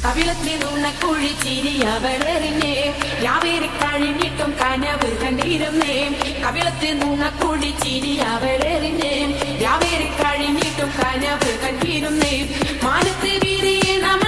കവിളത്തിൽ നിന്ന കുഴിച്ചിരി അവളെറിഞ്ഞേ യാവേറി കഴിഞ്ഞിട്ടും കനവ് കണ്ടിരുന്നേ കവിളത്തിൽ നിന്ന കുഴിച്ചിരി അവളെറിഞ്ഞേ യാവേറി കഴിഞ്ഞിട്ടും കനവ് കണ്ടിരുന്നേ മാനത്ത് വീരിയെ നമ്മ